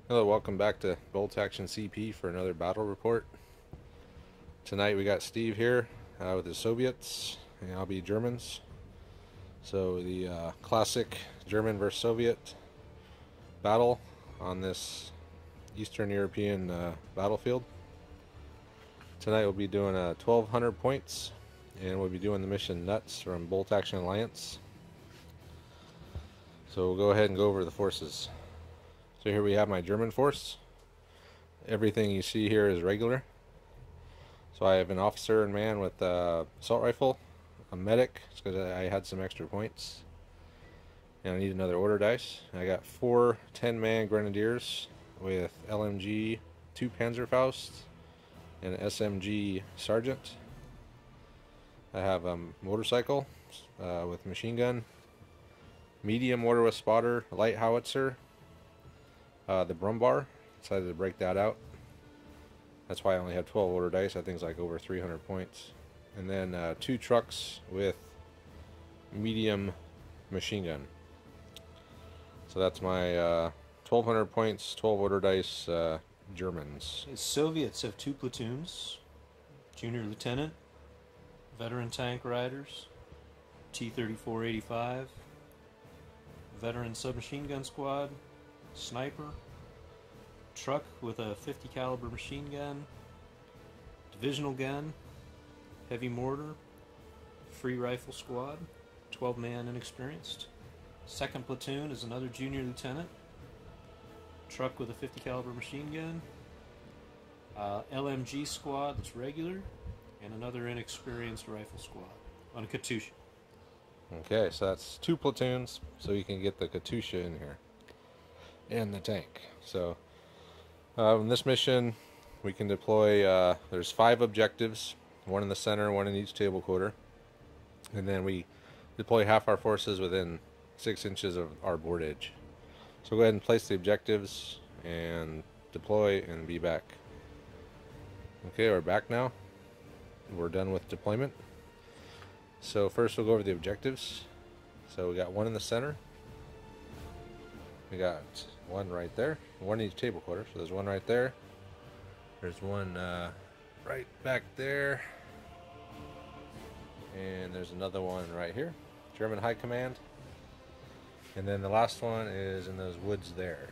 Hello, welcome back to Bolt Action CP for another battle report. Tonight we got Steve here with the Soviets, and I'll be Germans. So the classic German versus Soviet battle on this Eastern European battlefield. Tonight we'll be doing 1200 points, and we'll be doing the mission Nuts from Bolt Action Alliance. So we'll go ahead and go over the forces. So here we have my German force. Everything you see here is regular. So I have an officer and man with assault rifle, a medic, because I had some extra points, and I need another order dice. I got 4 10-man grenadiers with LMG, 2 Panzerfausts, and an SMG sergeant. I have a motorcycle with machine gun, medium mortar with spotter, light howitzer. The Brummbar, decided to break that out. That's why I only have 12 order dice. I think it's like over 300 points. And then 2 trucks with medium machine gun. So that's my 1200 points, 12 order dice Germans. The Soviets have 2 platoons, junior lieutenant, veteran tank riders, T-34 85, veteran submachine gun squad, sniper, truck with a 50 caliber machine gun, divisional gun, heavy mortar, free rifle squad, 12-man inexperienced. Second platoon is another junior lieutenant, truck with a 50 caliber machine gun, LMG squad that's regular, and another inexperienced rifle squad on a Katusha. Okay, so that's 2 platoons, so you can get the Katusha in here. And the tank. So in this mission we can deploy there's 5 objectives, 1 in the center, 1 in each table quarter, and then we deploy half our forces within 6 inches of our board edge. So go ahead and place the objectives and deploy and be back. Okay, we're back now. We're done with deployment. So first we'll go over the objectives. So we got 1 in the center, we got 1 right there, 1 in each table quarter. So there's 1 right there. There's 1 right back there. And there's another 1 right here. German High Command. And then the last one is in those woods there.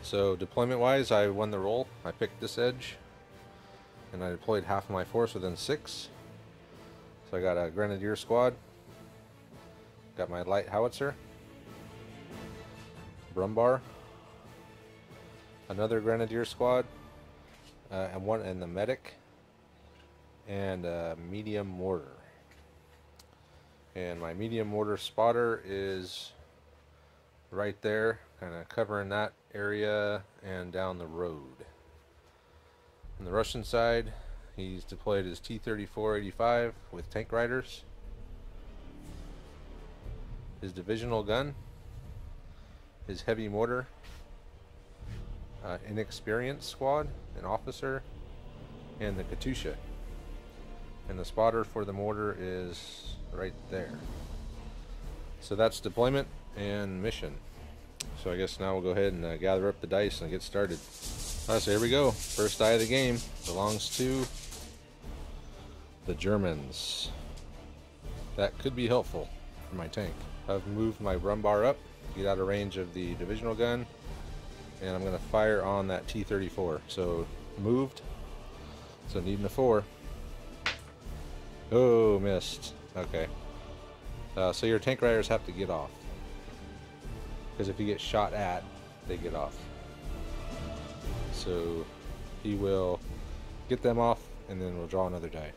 So deployment wise, I won the roll. I picked this edge. And I deployed half of my force within 6. So I got a grenadier squad. Got my light howitzer. Brummbar, another grenadier squad, and the medic, and a medium mortar. And my medium mortar spotter is right there, kind of covering that area and down the road. On the Russian side, he's deployed his T-34 85 with tank riders, his divisional gun, his heavy mortar, inexperienced squad, an officer, and the Katusha. And the spotter for the mortar is right there. So that's deployment and mission. So I guess now we'll go ahead and gather up the dice and get started. So here we go. First die of the game belongs to the Germans. That could be helpful for my tank. I've moved my Brummbar up, get out of range of the divisional gun, and I'm going to fire on that T-34. So moved, so needing a 4. Oh, missed. Okay. So your tank riders have to get off, because if you get shot at, they get off. So he will get them off, and then we'll draw another die.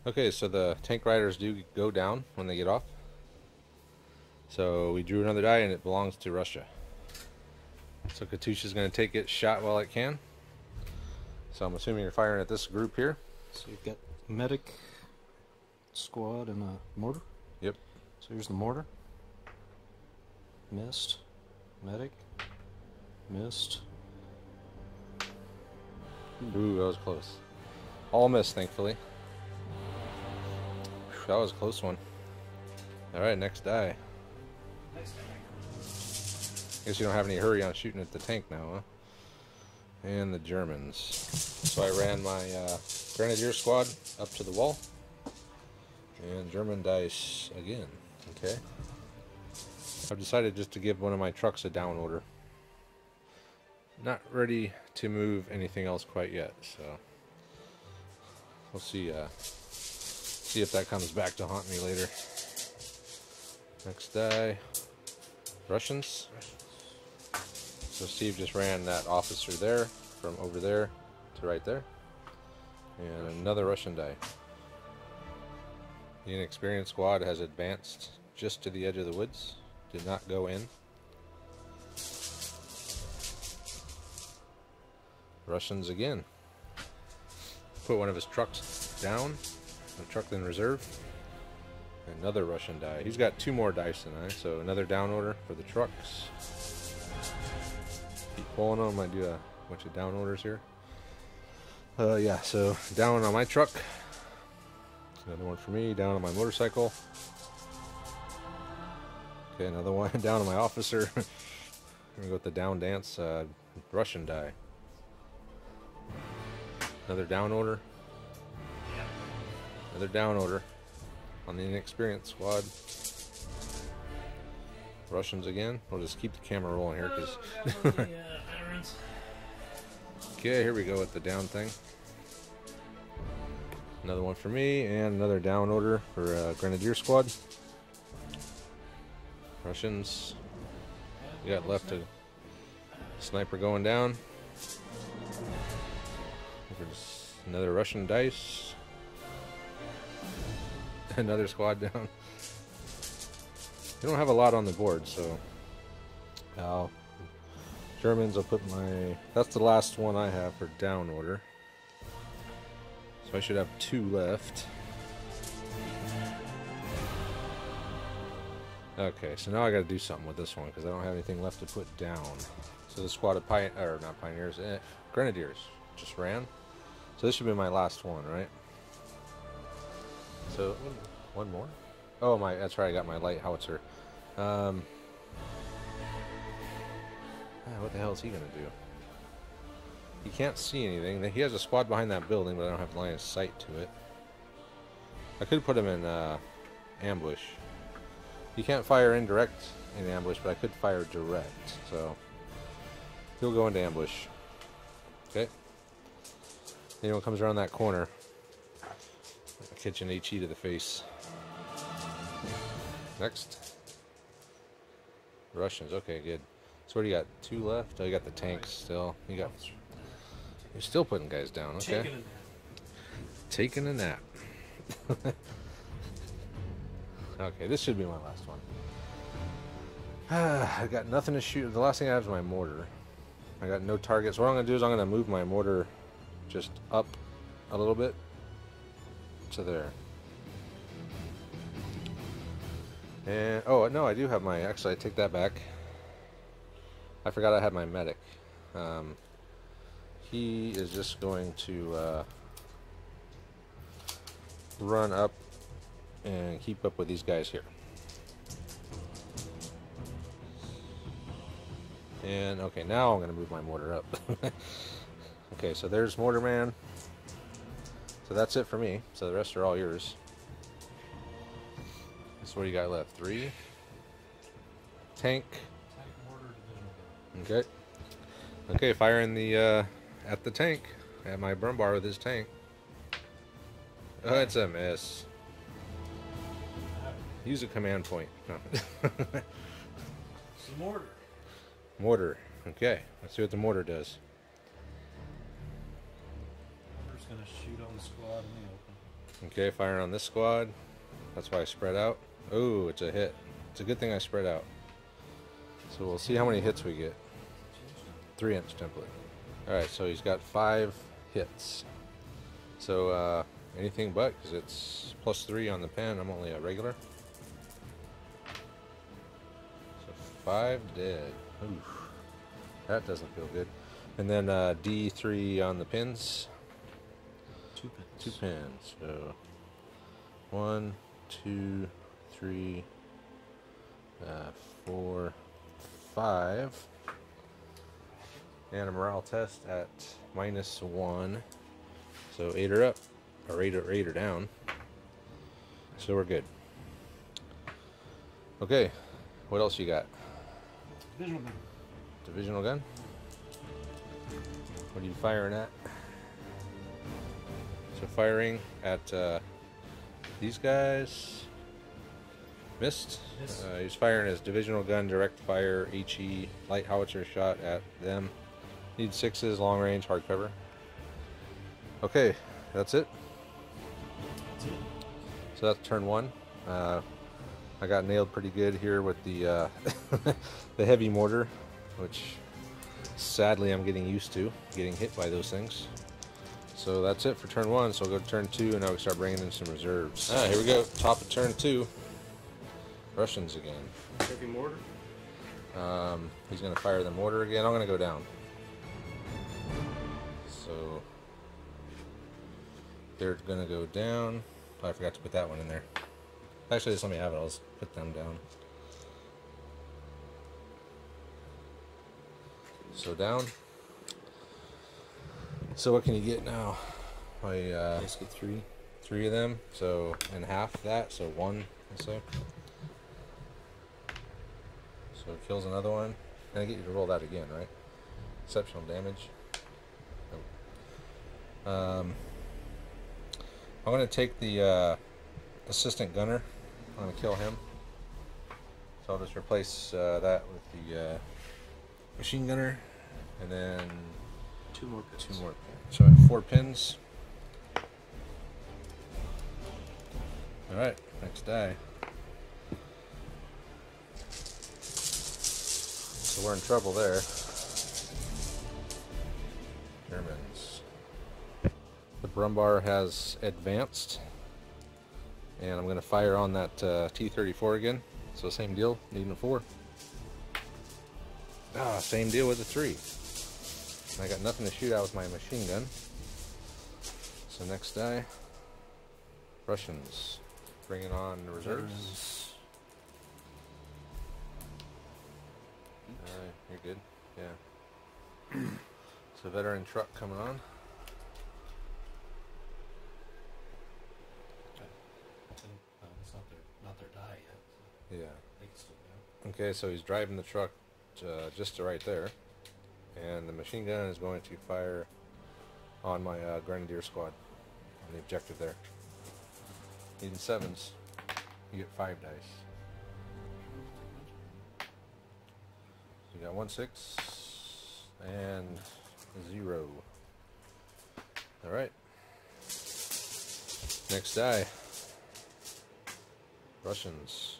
Okay, so the tank riders do go down when they get off. So we drew another die, and it belongs to Russia. So Katusha's going to take its shot while it can. So I'm assuming you're firing at this group here. So you've got medic, squad, and a mortar? Yep. So here's the mortar. Missed. Medic. Missed. Ooh, that was close. All missed, thankfully. That was a close one. Alright, next die. Guess you don't have any hurry on shooting at the tank now, huh? And the Germans. So I ran my Grenadier squad up to the wall. And German dice again. Okay. I've decided just to give one of my trucks a down order. Not ready to move anything else quite yet, so we'll see if that comes back to haunt me later. Next die. Russians. So Steve just ran that officer there from over there to right there. And another Russian die. The inexperienced squad has advanced just to the edge of the woods. Did not go in. Russians again. Put one of his trucks down. A truck in reserve. Another Russian die. He's got 2 more dice than I, so another down order for the trucks. Keep pulling them. I do a bunch of down orders here. Yeah, so down on my truck. Another one for me. Down on my motorcycle. Okay, another one down on my officer. I'm gonna go with the down dance. Russian die. Another down order. Another down order on the inexperienced squad. Russians again. We'll just keep the camera rolling here because. Okay, here we go with the down thing. Another one for me, and another down order for Grenadier squad. Russians. We got left a sniper going down. There's another Russian dice. Another squad down. They don't have a lot on the board, so Germans, I'll put my... That's the last one I have for down order. So I should have 2 left. Okay, so now I gotta do something with this one because I don't have anything left to put down. So the squad of Grenadiers just ran. So this should be my last one, right? So, one more? Oh, that's right, I got my light howitzer. What the hell is he gonna do? He can't see anything. He has a squad behind that building, but I don't have line of sight to it. I could put him in ambush. He can't fire indirect in ambush, but I could fire direct. So he'll go into ambush. Okay. Anyone comes around that corner, I'll catch an HE to the face. Next. Russians. Okay, good. So what do you got? 2 left? Oh, you got the tanks still. You're still putting guys down. Okay. Taking a nap. Okay, this should be my last one. I got nothing to shoot. The last thing I have is my mortar. I got no targets. What I'm going to do is I'm going to move my mortar just up a little bit to there. And, oh, no, I do have my... Actually, I take that back. I forgot I had my medic. He is just going to run up and keep up with these guys here. And okay, now I'm going to move my mortar up. Okay, so there's Mortar Man. So that's it for me. So the rest are all yours. So what do you got left? 3. Tank. Okay. Okay, firing the at the tank. I have my Brummbar with his tank. Oh, it's a miss. Use a command point. No. It's a mortar. Mortar. Okay, let's see what the mortar does. Mortar's gonna shoot on the squad in the open. Okay, firing on this squad. That's why I spread out. Oh, it's a hit. It's a good thing I spread out. So we'll see how many hits we get. 3-inch template. Alright, so he's got 5 hits. So, anything but, because it's +3 on the pen. I'm only a regular. So 5 dead. Oof. That doesn't feel good. And then D3 on the pins. 2 pins. 2 pins. So 1, 2, 3, 4, 5. And a morale test at -1. So 8 are up, or 8 are down. So we're good. Okay, what else you got? Divisional gun. Divisional gun? What are you firing at? So firing at these guys. Missed. Yes. He's firing his divisional gun, direct fire, HE, light howitzer shot at them. Need 6s, long range, hard cover. Okay, that's it. That's it. So that's turn 1. I got nailed pretty good here with the the heavy mortar, which sadly I'm getting used to, getting hit by those things. So that's it for turn 1. So we'll go to turn 2, and now we start bringing in some reserves. Here we go. Top of turn 2. Russians again. Heavy mortar. He's going to fire the mortar again. I'm going to go down. So they're going to go down. Oh, I forgot to put that one in there. Actually, just let me have it. I'll just put them down. So down. So what can you get now? Let's get 3. 3 of them. So in half that. So 1. Let's say. So it kills another one. And I get you to roll that again, right? Exceptional damage. Oh. I'm going to take the assistant gunner. I'm going to kill him. So I'll just replace that with the machine gunner. And then 2 more pins. 2 more. So I have 4 pins. Alright, next die. So we're in trouble there. Germans. The Brummbar has advanced. And I'm going to fire on that T-34 again. So same deal, needing a 4. Same deal with the 3. I got nothing to shoot out with my machine gun. So next die. Russians. Bringing on the reserves. You're good. Yeah. So veteran truck coming on. It's not their die yet. So Yeah. they can still go. Okay, so he's driving the truck just to right there. And the machine gun is going to fire on my grenadier squad on the objective there. Needing 7s. You get 5 dice. You got 1 6 and 0. Alright. Next die. Russians.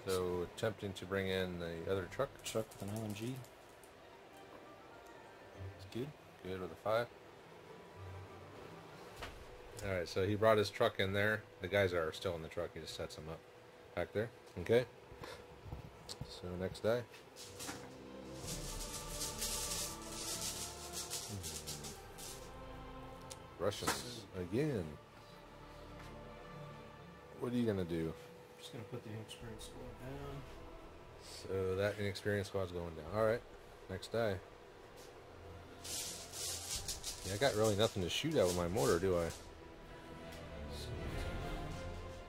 So attempting to bring in the other truck. Truck with an LMG. It's good. Good with a 5. Alright, so he brought his truck in there. The guys are still in the truck. He just sets them up back there. Okay. So next die. Russians again. What are you gonna do? Just gonna put the inexperienced squad down. So that inexperienced squad's going down. Alright, next die. Yeah, I got really nothing to shoot at with my mortar, do I?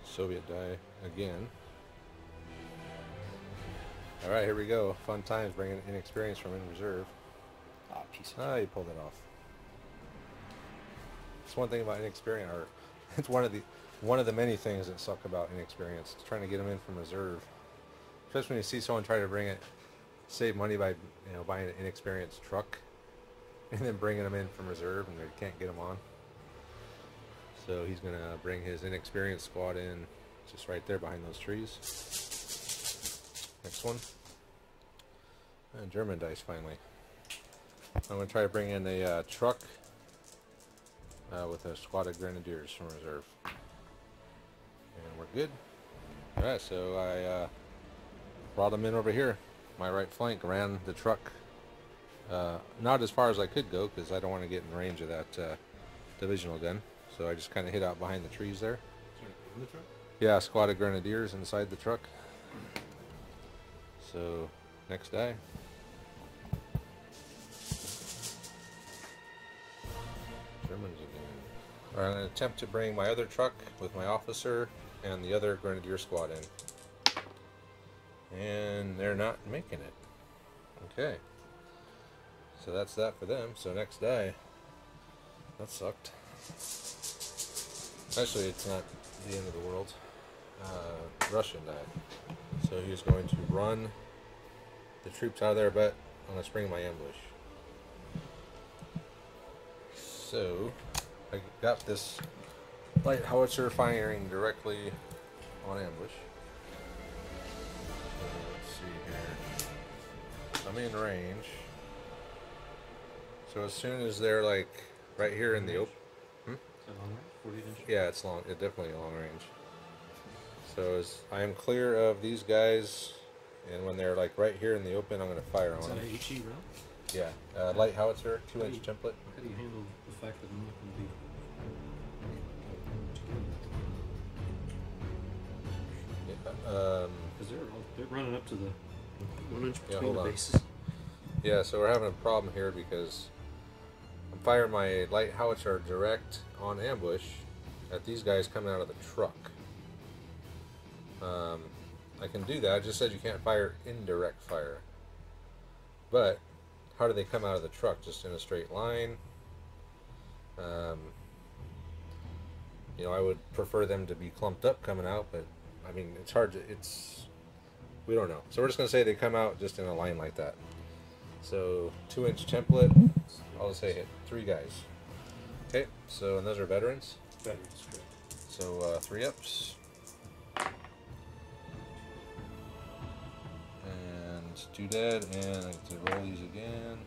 Soviet die again. Alright, here we go. Fun times bringing inexperience from in reserve. Piece of You pulled it off. It's one thing about inexperience, or it's one of the many things that suck about inexperience. It's trying to get them in from reserve. Especially when you see someone try to save money by buying an inexperienced truck and then bringing them in from reserve and they can't get them on. So he's going to bring his inexperienced squad in just right there behind those trees. Next one. And German dice finally. I'm going to try to bring in a truck with a squad of grenadiers from reserve. And we're good. Alright, so I brought them in over here. My right flank ran the truck Not as far as I could go because I don't want to get in range of that divisional gun. So I just kind of hid out behind the trees there. Sorry, in the truck? Yeah, a squad of grenadiers inside the truck. So, next day. Germans again. Alright, I'm going to attempt to bring my other truck with my officer and the other grenadier squad in. And they're not making it. Okay. So that's that for them. So next day. That sucked. Actually, it's not the end of the world. Russian died. So he was going to run the troops out of there, but I'm going to spring my ambush. So I got this light howitzer firing directly on ambush. So let's see here. I'm in range. So as soon as they're like right here in the open. Is that long range? 48 inches? Yeah, it's long. It's definitely long range. So as I am clear of these guys, and when they're like right here in the open, I'm going to fire Is on that them. a HE round? Yeah, light howitzer, 2-inch template. How do you handle the fact that I'm not going to be because they're running up to the 1 inch Yeah, between hold the on. bases. Yeah, so we're having a problem here because I'm firing my light howitzer direct on ambush at these guys coming out of the truck. I can do that. It just says you can't fire indirect fire. But how do they come out of the truck? Just in a straight line? You know, I would prefer them to be clumped up coming out, but I mean, it's hard to, we don't know. So we're just going to say they come out just in a line like that. So 2-inch template, I'll just say hit 3 guys. Okay, so, and those are veterans. Veterans, correct. So 3 ups. And 2 dead, and I get to roll these again.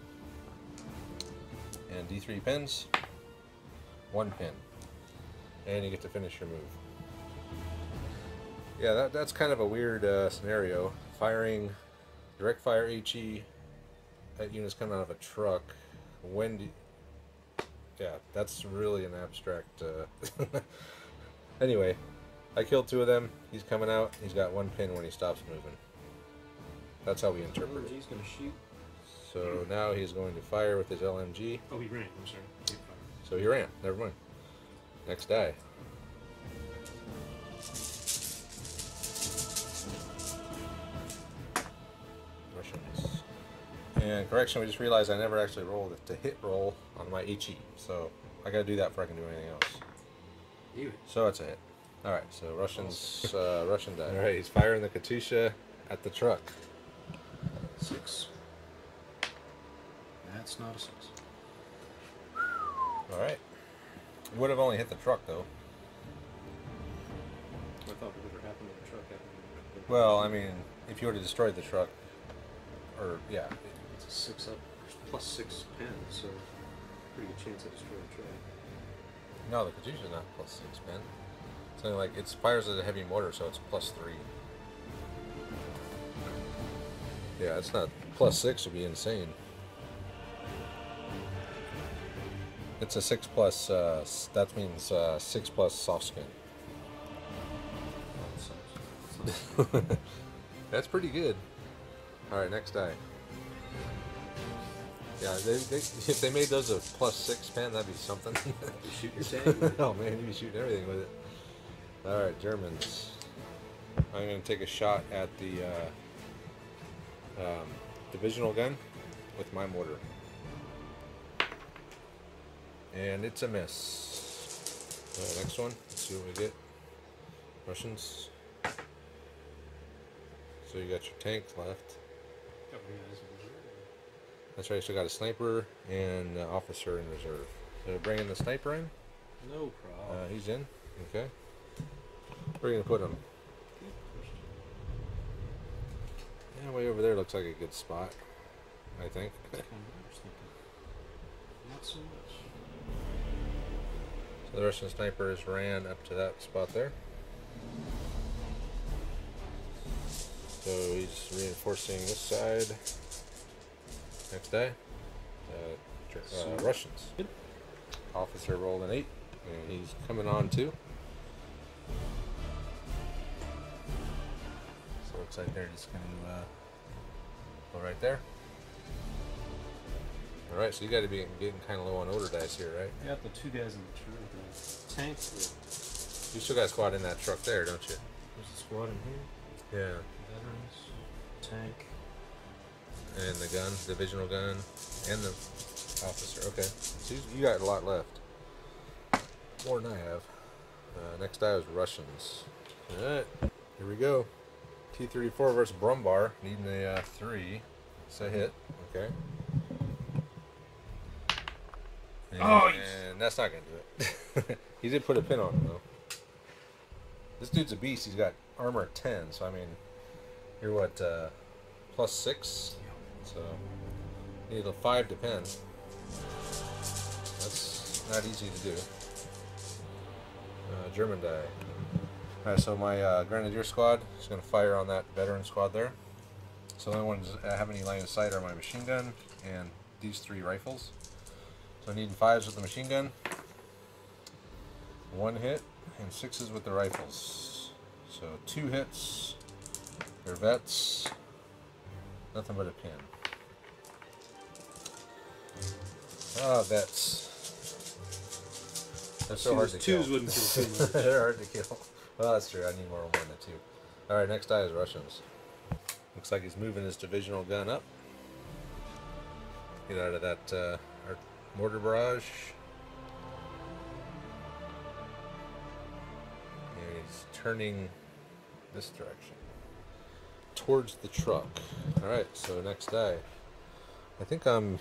And D3 pins. 1 pin. And you get to finish your move. Yeah, that's kind of a weird scenario. Firing direct fire HE at units coming out of a truck. When do yeah, that's really an abstract. Anyway, I killed 2 of them. He's coming out. He's got 1 pin when he stops moving. That's how we interpret it. He's going to shoot. So now he's going to fire with his LMG. Oh, he ran. I'm sorry. He fired. So he ran. Never mind. Next die. Russians. And correction, we just realized I never actually rolled it to hit roll on my HE. So I gotta do that before I can do anything else. Even. So it's a hit. Alright, so Russians, Russian die. Alright, he's firing the Katusha at the truck. 6. That's not a 6. Alright. Would have only hit the truck though. I thought whatever happened to the truck happened to the Well, I mean, if you would have destroyed the truck, or yeah, It's a 6 up, plus 6 pen, so pretty good chance I destroy the truck. no, the Katusha's not plus 6 pen. It's only like it fires as a heavy mortar, so it's plus 3. Yeah, it's not plus 6 would be insane. It's a 6 plus. That means 6 plus soft skin. That's pretty good. All right, next die. Yeah, if they made those a plus 6 pen, that'd be something. You shoot your tank. Oh man, you'd be shooting everything with it. All right, Germans. I'm going to take a shot at the divisional gun with my mortar. And it's a miss. All right, next one. Let's see what we get. Russians. So you got your tanks left. That's right, so got a sniper and an officer in reserve. So bringing the sniper in. No problem. He's in. Okay. Where are you going to put him? Yeah, way over there looks like a good spot, I think. Not so much. So the Russian snipers ran up to that spot there. So he's reinforcing this side. Next day. Russians. Good. Officer rolled an 8, and he's coming on too. So it looks like they're just going to go right there. All right, so you got to be getting kind of low on order dice here, right? I got the 2 guys in the truck. Tank. You still got a squad in that truck there, don't you? There's a squad in here. Yeah. Veterans. Tank. And the gun, divisional gun, and the officer. Okay, so you got a lot left. More than I have. Next die is Russians. Alright, here we go. T-34 versus Brummbar, needing a 3. It's a hit, okay. And that's not going to do it. He did put a pin on him, though. This dude's a beast. He's got armor 10, so I mean, you're what, plus 6? So, you need a 5 to pin. That's not easy to do. German die. Alright, so my Grenadier squad is going to fire on that veteran squad there. So the only ones that have any line of sight are my machine gun and these 3 rifles. So I need 5s with the machine gun, 1 hit, and 6s with the rifles. So 2 hits, they're vets, nothing but a pin. Ah, vets. They're so hard to kill. 2s wouldn't kill too much. They're hard to kill. Well, that's true. I need more than 2. Alright, next die is Russians. Looks like he's moving his divisional gun up. Get out of that our mortar barrage. And he's turning this direction. Towards the truck. Alright, so next die. I think I'm...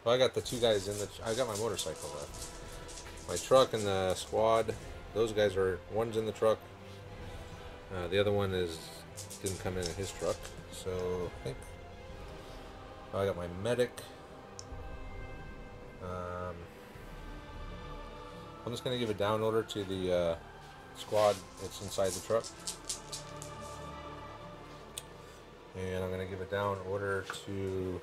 Well, I got the 2 guys in the... I got my motorcycle left. My truck and the squad, those guys are... One's in the truck. The other one didn't come in his truck. So, I think... Oh, I got my medic. I'm just going to give a down order to the squad that's inside the truck. And I'm going to give a down order to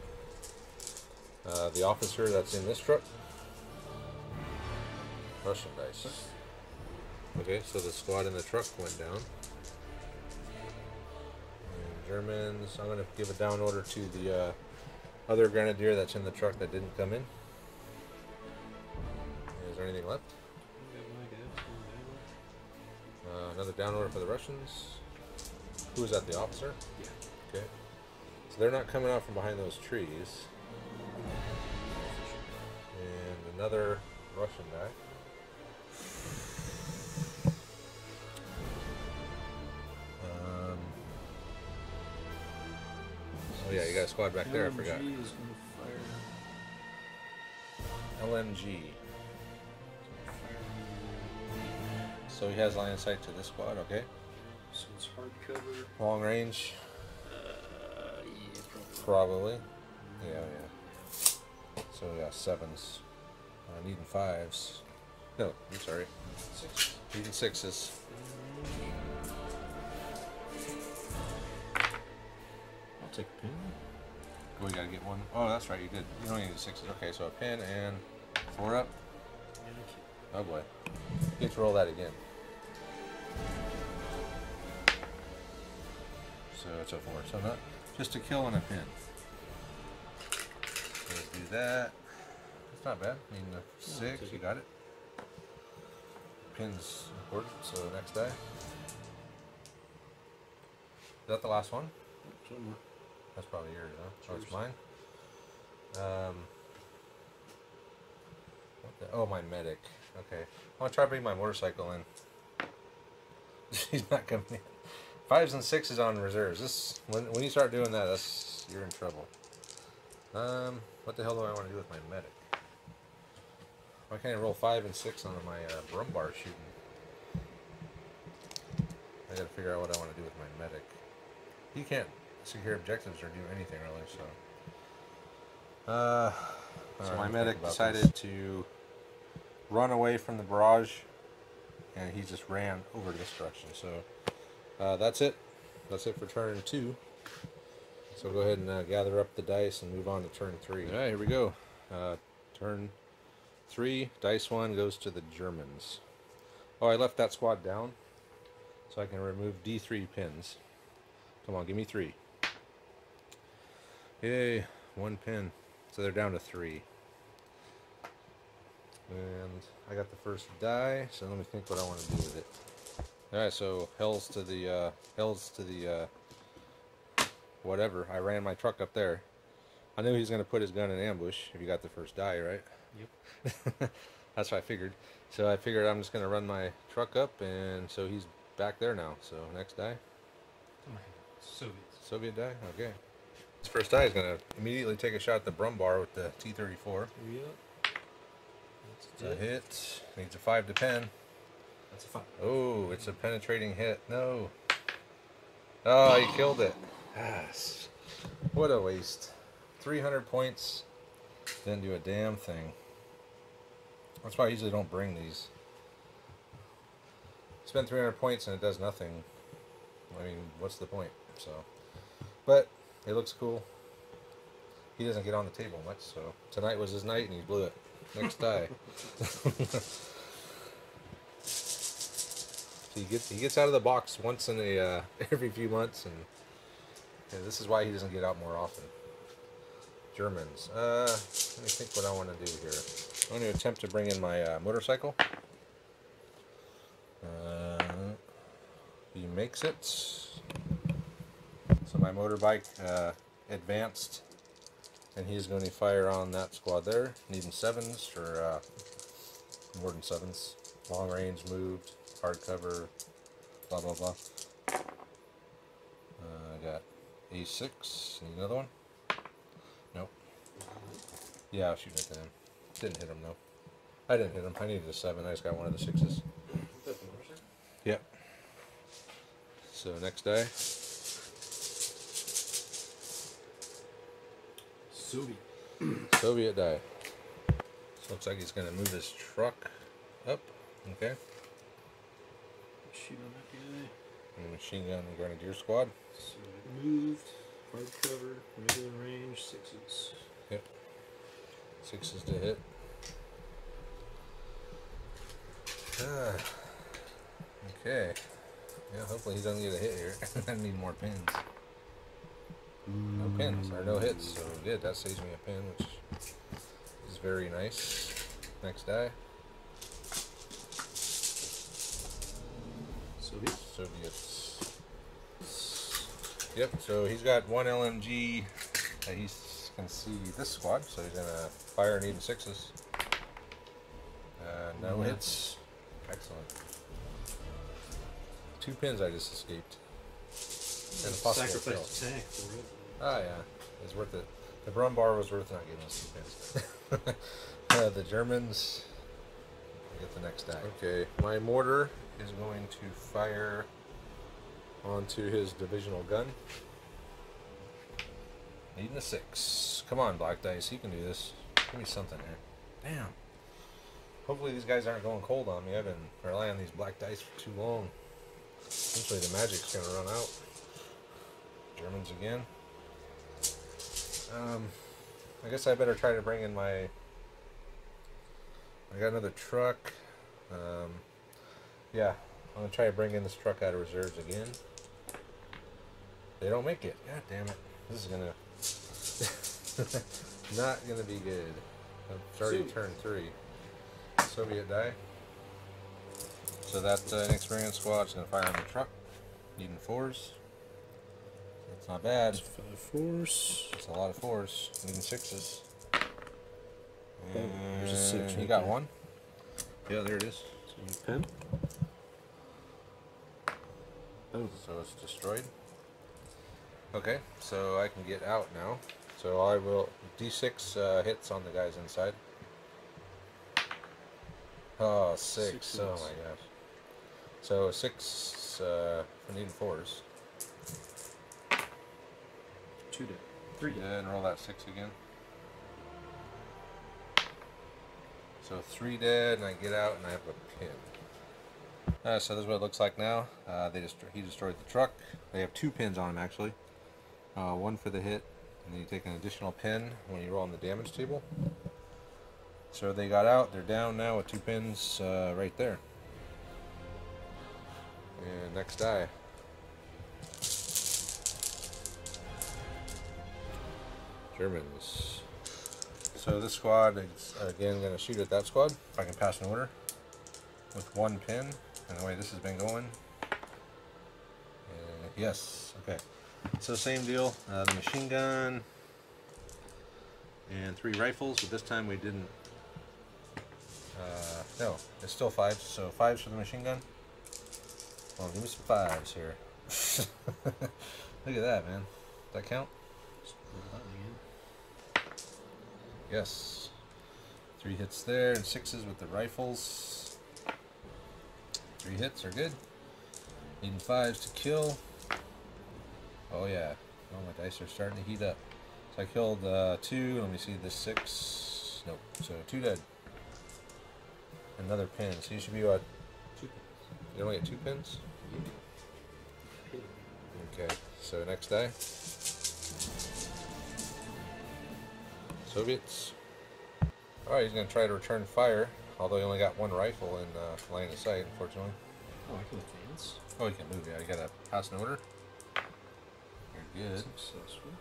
the officer that's in this truck. Russian dice. Okay, so the squad in the truck went down. And Germans, I'm going to give a down order to the other grenadier that's in the truck that didn't come in. Is there anything left? Another down order for the Russians. Who is that, the officer? Yeah. Okay. So they're not coming out from behind those trees. And another Russian guy. Oh yeah, you got a squad back there, I forgot. LMG is going to fire. LMG. So he has line of sight to this squad, okay. So it's hard cover. Long range? Yeah, Probably. Yeah. So we got 7s. Needing 5s. No, I'm sorry. 6. Needing 6s. I'll take a pin. Oh, we gotta get one. Oh, that's right, you did. You don't need 6s. Okay, so a pin and 4 up. Oh boy. You get to roll that again. So it's a 4. So not just a kill and a pin. So let's do that. That's not bad. Needing a 6, you got it. Pin's important, so next die. Is that the last one? Somewhere. That's probably yours, huh? Oh, it's Yours. mine? Oh, my medic. Okay. I want to try to bring my motorcycle in. He's not coming in. 5s and 6s on reserves. This when you start doing that, you're in trouble. What the hell do I want to do with my medic? Why can't I roll 5 and 6 on my Brummbar shooting? I gotta figure out what I want to do with my medic. He can't secure objectives or do anything really, so. So my medic decided to run away from the barrage, and he just ran over this direction. So that's it. That's it for turn 2. So go ahead and gather up the dice and move on to turn 3. All right, here we go. Turn 3, dice 1 goes to the Germans. Oh, I left that squad down so I can remove D3 pins. Come on, give me 3. Yay, 1 pin. So they're down to 3. And I got the first die, so let me think what I want to do with it. Alright, so hells to the whatever. I ran my truck up there. I knew he was going to put his gun in ambush if you got the first die, right? Yep. That's what I figured. So I figured I'm just going to run my truck up, and so he's back there now. So next die. Soviets. Soviet die? Okay. This first die is going to immediately take a shot at the Brummbar with the T-34. Yep. It's a hit. Needs a 5 to pen. That's a 5. Oh, it's a penetrating hit. No. Oh, he killed it. Yes. What a waste. 300 points. Didn't do a damn thing. That's why I usually don't bring these. Spend 300 points and it does nothing. I mean, what's the point? So, but it looks cool. He doesn't get on the table much, so tonight was his night and he blew it. Next die. So he gets out of the box once in a every few months, and this is why he doesn't get out more often. Germans. Let me think what I want to do here. I'm going to attempt to bring in my motorcycle. He makes it. So my motorbike advanced, and he's going to fire on that squad there. Needing 7s for more than 7s. Long range, moved, hardcover, blah blah blah. I got A6. Need another one? Nope. Yeah, I was shooting at him. Didn't hit him though. I didn't hit him. I needed a 7. I just got one of the 6s. Yep. So next die. Soviet die. So looks like he's going to move his truck up. Okay. Shoot on that guy. And machine gun grenadier squad. So it moved. Hardcover. Regular range. 6s. Yep. 6s to hit. Okay. Yeah, hopefully he doesn't get a hit here. I need more pins. No pins, or no hits, so good. That saves me a pin, which is very nice. Next die. Soviets. Yep, so he's got 1 LMG that he can see this squad, so he's going to fire needing 6s. No hits. Excellent. 2 pins I just escaped. And a possible kill. Sacrifice tank for it. Ah, yeah. It's worth it. The Brummbar was worth not getting those 2 pins. The Germans get the next die. Okay, my mortar is going to fire onto his divisional gun. Needing a 6. Come on, black dice. You can do this. Give me something here. Damn. Hopefully these guys aren't going cold on me. I've been relying on these black dice for too long. Eventually the magic's going to run out. Germans again. I guess I better try to bring in my... I got another truck. Yeah, I'm going to try to bring in this truck out of reserves again. They don't make it. God damn it. This is going to... not going to be good. It's already turned 3. Soviet die. So that inexperienced squad is going to fire on the truck. Needing 4s. That's not bad. 5 4s. That's a lot of 4s. Needing 6s. And there's a 6 you right got there. 1? Yeah, there it is. So pen. Oh, so it's destroyed. Okay, so I can get out now. So I will D6 hits on the guys inside. Oh, 6. Oh my gosh. So 6 for needing 4s. 2 dead. 3 dead. Yeah, and roll that 6 again. So 3 dead, and I get out, and I have a pin. So this is what it looks like now. He destroyed the truck. They have 2 pins on him, actually. one for the hit, and then you take an additional pin when you roll on the damage table. So they got out, they're down now with 2 pins right there. And next die. Germans. So this squad is again going to shoot at that squad, if I can pass an order, with 1 pin, and the way this has been going. Yes, okay. So same deal, the machine gun, and 3 rifles, but this time we didn't, no, it's still 5s, so 5s for the machine gun. Well, give me some 5s here. Look at that, man. Does that count? Yes. 3 hits there, and 6s with the rifles. 3 hits are good. Needing 5s to kill. Oh yeah. Oh, my dice are starting to heat up. So I killed 2. Let me see, this 6. Nope. So 2 dead. Another pin. So you should be what? 2 pins. You only get 2 pins? Okay. So next die. Soviets. Alright, he's going to try to return fire, although he only got 1 rifle in line of sight, unfortunately. Oh, I can advance. Oh, he can move, yeah. You got to pass an order. You're good. Successful.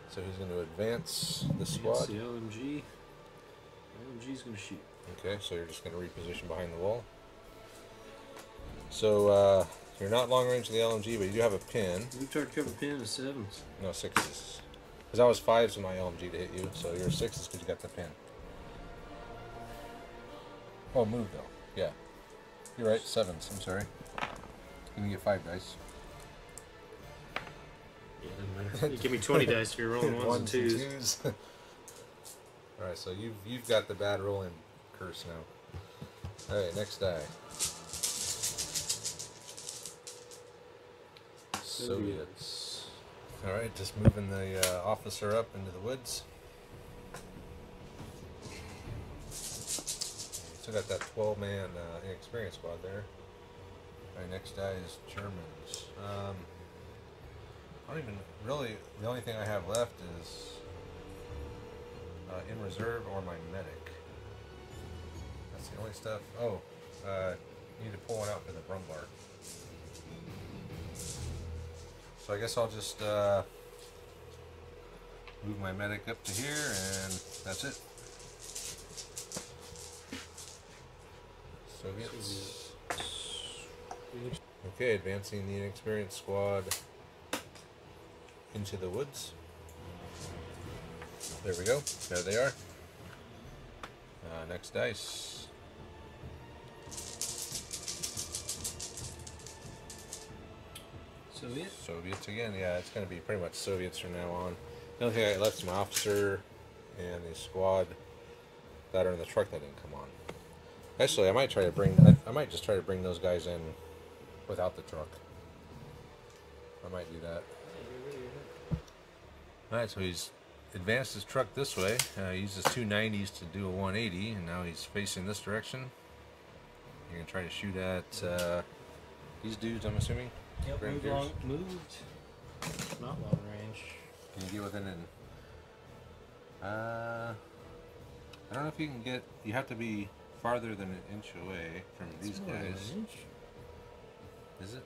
So he's going to advance the squad. The LMG. LMG's going to shoot. Okay, so you're just going to reposition behind the wall. So you're not long range of the LMG, but you do have a pin. We've tried to cover pin of 7s. No, 6s. Because I was 5s in my LMG to hit you, so you're 6s because you got the pin. Oh, move though. Yeah. You're right, 7s. I'm sorry. You can get 5 dice. Yeah, doesn't matter. You give me 20 dice if you're rolling 1s and 2s. Alright, so you've got the bad rolling curse now. Alright, next die. Soviets. Alright, just moving the officer up into the woods. Still got that 12-man inexperienced squad there. Alright, next die is Germans. I don't even really, the only thing I have left is in reserve or my medic. That's the only stuff. Oh, need to pull one out for the Brummbar. So I guess I'll just move my medic up to here, and that's it. Soviets. Okay, advancing the inexperienced squad into the woods. There we go. There they are. Next dice. Soviets again. Yeah, it's going to be pretty much Soviets from now on. The only thing I left is my officer and the squad that are in the truck that didn't come on. Actually, I might try to bring. I might just try to bring those guys in without the truck. I might do that. Alright, so he's advanced his truck this way. He uses 290s to do a 180, and now he's facing this direction. You're going to try to shoot at these dudes, I'm assuming? Yep, moved. Not long range. Can you get within an... I don't know if you can get... You have to be farther than an inch away from these guys. Is it?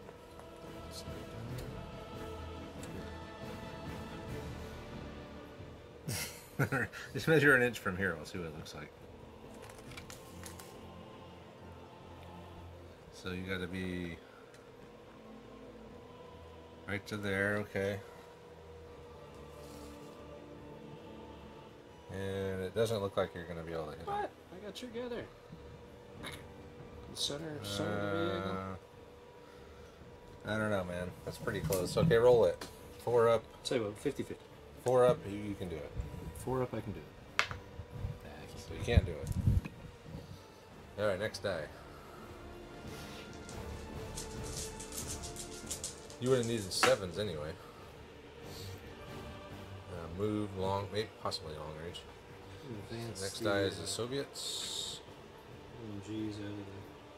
Just measure an inch from here. We'll see what it looks like. So you got to be right to there. Okay. And it doesn't look like you're going to be able to hit him. What? I got you together. Center of the vehicle. I don't know, man. That's pretty close. Okay, roll it. 4 up. Tell you what, 50-50. 4 up, you can do it. 4 up, I can do it. So you can't do it. Alright, next die. You would have needed 7s anyway. Move long, maybe possibly long range. Next die is the Soviets. G's out of there.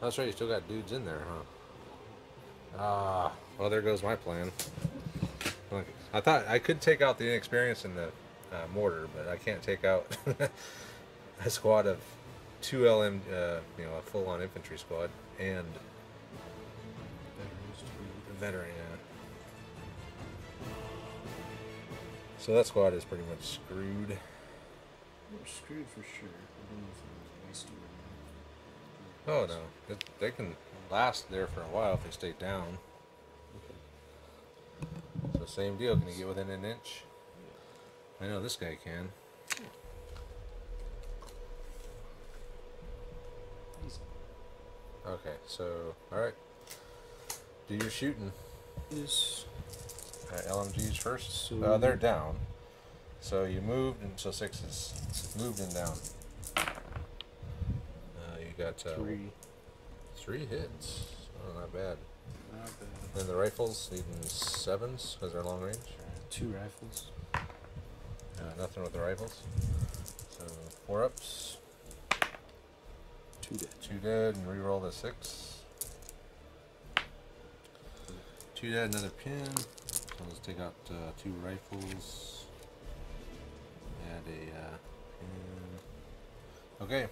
That's right, you still got dudes in there, huh? Ah, well, there goes my plan. Okay. I thought I could take out the inexperience in the mortar, but I can't take out a squad of 2 LM, a full-on infantry squad and a veteran. Yeah. So that squad is pretty much screwed. We're screwed for sure. I don't know if it was wasted or Oh no, they can last there for a while if they stay down. not. So same deal. Can you get within an inch? I know this guy can. Easy. Okay, so alright. Do your shooting. Is LMGs first. So- They're down. So you moved, and so 6 is moved and down. You got 3 hits. Oh, not bad. not bad. Then the rifles needing 7s because they're long range. 2 rifles. Nothing with the rifles. So 4 ups, 2 dead. 2 dead, and reroll the 6. 2 dead, another pin. So let's take out 2 rifles. Add a pin. Okay,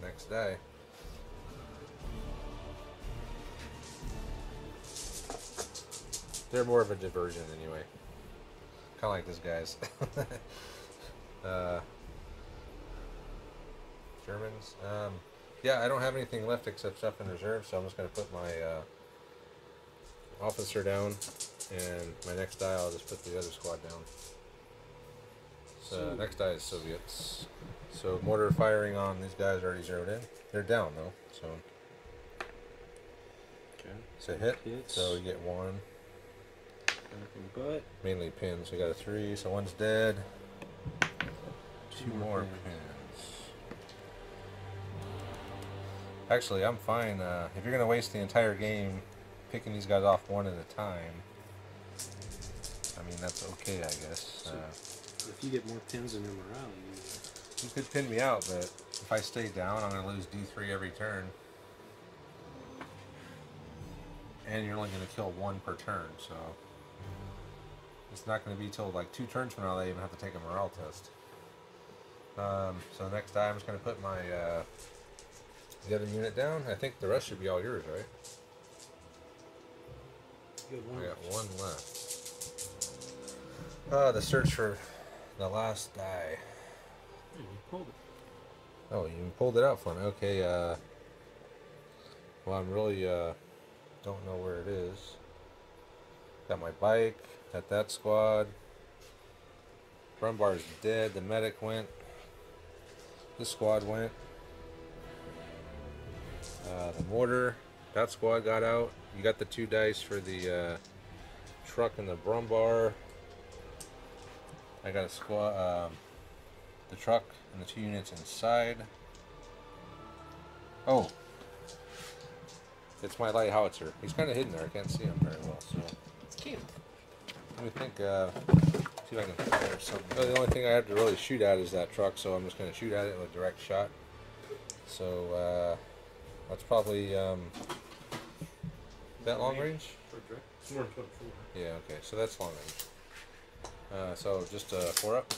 next die. They're more of a diversion anyway. Kind of like this guy's. Germans. Yeah, I don't have anything left except stuff in reserve, so I'm just going to put my officer down, and my next die I'll just put the other squad down. So next die is Soviets. So mortar firing on these guys already zeroed in. They're down though, so Okay. it's a hit. Hits. So you get 1. Anything but Mainly pins. We got a 3, so 1's dead. 2 more pins. pins. Actually, I'm fine. If you're gonna waste the entire game picking these guys off one at a time, I mean that's okay, I guess. if you get more pins in your morale, You could pin me out, but if I stay down, I'm gonna lose D3 every turn, and you're only gonna kill 1 per turn, so it's not gonna be till like 2 turns from now they even have to take a morale test. So next time I'm just gonna put my the other unit down. I think the rest should be all yours, right? you get 1. I got 1 left. The search for the last die. You pulled it. Oh, you pulled it out for me. Okay, well, I'm really, don't know where it is. Got my bike, got that squad. Brummbar's dead, the medic went. This squad went. The mortar, that squad got out. You got the 2 dice for the truck and the Brummbar. I got a squad, the truck and the 2 units inside. Oh, it's my light howitzer. He's kind of hidden there. I can't see him very well. So Cute. let me think. See if I can fire something. Oh, the only thing I have to really shoot at is that truck, so I'm just going to shoot at it with a direct shot. So that's probably that long range. It's more than 24. Yeah. Okay. So that's long range. So just 4 up.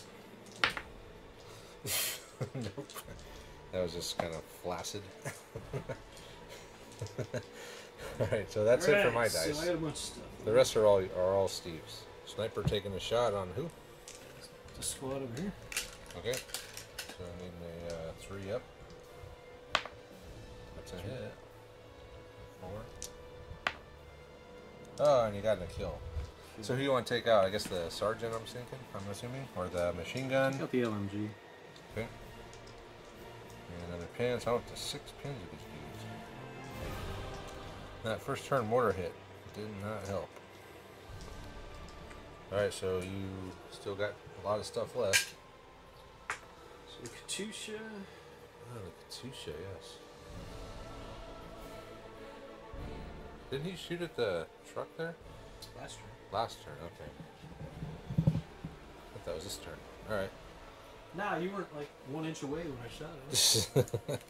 Nope. That was just kind of flaccid. Alright, so that's it for my dice. So I got a bunch of stuff. The rest are all Steve's. Sniper taking a shot on who? The squad over here. Okay. So I need a 3 up. That's a hit. 4. Oh, and you got a kill. So who you want to take out? I guess the sergeant, I'm assuming? Or the machine gun? Got the LMG. Okay. And another pin. So I'm up to 6 pins with these dudes. That first turn mortar hit did not help. Alright, so you still got a lot of stuff left. So Katusha. Oh, the Katusha, yes. Didn't he shoot at the truck there? Last turn. Last turn, okay. I thought that was this turn. Alright. Nah, you weren't like 1 inch away when I shot it.